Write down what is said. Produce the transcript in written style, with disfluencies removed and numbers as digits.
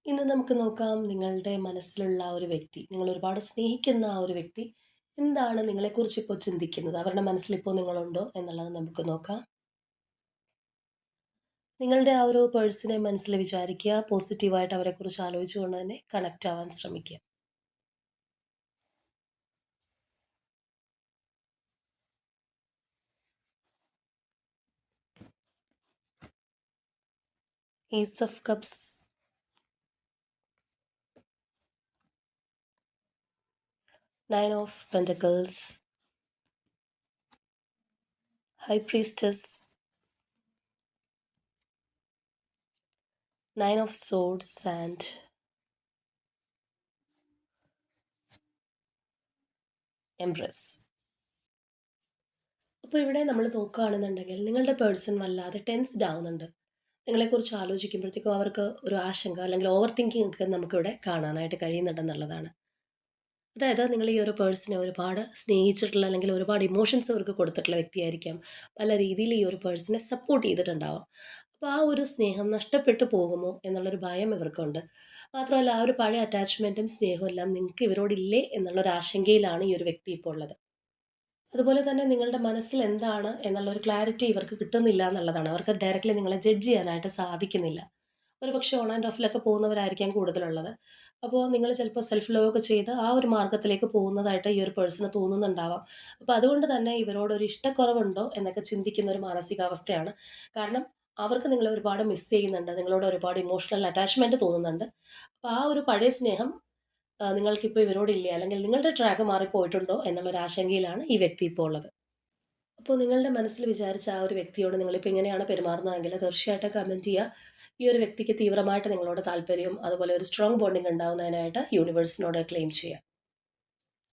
ഇന്ന് നമുക്ക് നോക്കാം നിങ്ങളുടെ മനസ്സിലുള്ള ആ ഒരു വ്യക്തി, നിങ്ങൾ ഒരുപാട് സ്നേഹിക്കുന്ന ആ ഒരു വ്യക്തി എന്താണ് നിങ്ങളെക്കുറിച്ച് ഇപ്പോൾ ചിന്തിക്കുന്നത്? അവരുടെ മനസ്സിലിപ്പോൾ നിങ്ങളുണ്ടോ എന്നുള്ളത് നമുക്ക് നോക്കാം. നിങ്ങളുടെ ആ ഒരു പേഴ്സണെ മനസ്സിൽ വിചാരിക്കുക. പോസിറ്റീവായിട്ട് അവരെക്കുറിച്ച് ആലോചിച്ചുകൊണ്ട് തന്നെ കണക്റ്റ് ആവാൻ ശ്രമിക്കുക. Ace of cups, 9 of pentacles, high priestess, 9 of swords and empress. അപ്പോൾ ഇവിടെ നമ്മൾ നോക്കുകയാണെന്നുണ്ടെങ്കിൽ നിങ്ങളുടെ പേഴ്സൺ വല്ലാതെ ടെൻസ്ഡ് ആവുന്നുണ്ട്. നിങ്ങളെക്കുറിച്ച് ആലോചിക്കുമ്പോഴത്തേക്കും അവർക്ക് ഒരു ആശങ്ക അല്ലെങ്കിൽ ഓവർ തിങ്കിങ് ഒക്കെ നമുക്കിവിടെ കാണാനായിട്ട് കഴിയുന്നുണ്ടെന്നുള്ളതാണ്. അതായത് നിങ്ങൾ ഈ ഒരു പേഴ്സണെ ഒരുപാട് സ്നേഹിച്ചിട്ടുള്ള അല്ലെങ്കിൽ ഒരുപാട് ഇമോഷൻസ് അവർക്ക് കൊടുത്തിട്ടുള്ള വ്യക്തിയായിരിക്കാം. പല രീതിയിൽ ഈ ഒരു പേഴ്സണെ സപ്പോർട്ട് ചെയ്തിട്ടുണ്ടാവാം. അപ്പോൾ ആ ഒരു സ്നേഹം നഷ്ടപ്പെട്ടു പോകുമോ എന്നുള്ളൊരു ഭയം ഇവർക്കുണ്ട്. മാത്രമല്ല ആ ഒരു പഴയ അറ്റാച്ച്മെൻറ്റും സ്നേഹവും എല്ലാം നിങ്ങൾക്ക് ഇവരോടില്ലേ എന്നുള്ളൊരു ആശങ്കയിലാണ് ഈ ഒരു വ്യക്തി ഇപ്പോൾ ഉള്ളത്. അതുപോലെ തന്നെ നിങ്ങളുടെ മനസ്സിൽ എന്താണ് എന്നുള്ളൊരു ക്ലാരിറ്റി ഇവർക്ക് കിട്ടുന്നില്ല എന്നുള്ളതാണ്. അവർക്ക് ഡയറക്റ്റ്ലി നിങ്ങളെ ജഡ്ജ് ചെയ്യാനായിട്ട് സാധിക്കുന്നില്ല. ഒരുപക്ഷെ ഓൺ ആൻഡ് ഓഫിലൊക്കെ പോകുന്നവരായിരിക്കാം കൂടുതലുള്ളത്. അപ്പോൾ നിങ്ങൾ ചിലപ്പോൾ സെൽഫ് ലവ് ഒക്കെ ചെയ്ത് ആ ഒരു മാർഗ്ഗത്തിലേക്ക് പോകുന്നതായിട്ട് ഈ ഒരു പേഴ്സണ് തോന്നുന്നുണ്ടാവാം. അപ്പോൾ അതുകൊണ്ട് തന്നെ ഇവരോടൊരു ഇഷ്ടക്കുറവുണ്ടോ എന്നൊക്കെ ചിന്തിക്കുന്ന ഒരു മാനസികാവസ്ഥയാണ്. കാരണം അവർക്ക് നിങ്ങളെ ഒരുപാട് മിസ് ചെയ്യുന്നുണ്ട്. നിങ്ങളോട് ഒരുപാട് ഇമോഷണൽ അറ്റാച്ച്മെൻറ്റ് തോന്നുന്നുണ്ട്. അപ്പോൾ ആ ഒരു പഴയ സ്നേഹം നിങ്ങൾക്കിപ്പോൾ ഇവരോടില്ലേ അല്ലെങ്കിൽ നിങ്ങളുടെ ട്രാക്ക് മാറിപ്പോയിട്ടുണ്ടോ എന്നുള്ളൊരു ആശങ്കയിലാണ് ഈ വ്യക്തി ഇപ്പോൾ ഉള്ളത്. അപ്പോൾ നിങ്ങളുടെ മനസ്സിൽ വിചാരിച്ച ആ ഒരു വ്യക്തിയോട് നിങ്ങളിപ്പോൾ ഇങ്ങനെയാണ് പെരുമാറുന്നതെങ്കിൽ തീർച്ചയായിട്ടും കമൻറ്റ് ചെയ്യുക. ഈ ഒരു വ്യക്തിക്ക് തീവ്രമായിട്ട് നിങ്ങളോട് താല്പര്യവും അതുപോലെ ഒരു സ്ട്രോങ് ബോണ്ടിങ് ഉണ്ടാവുന്നതിനായിട്ട് യൂണിവേഴ്സിനോട് ക്ലെയിം ചെയ്യുക.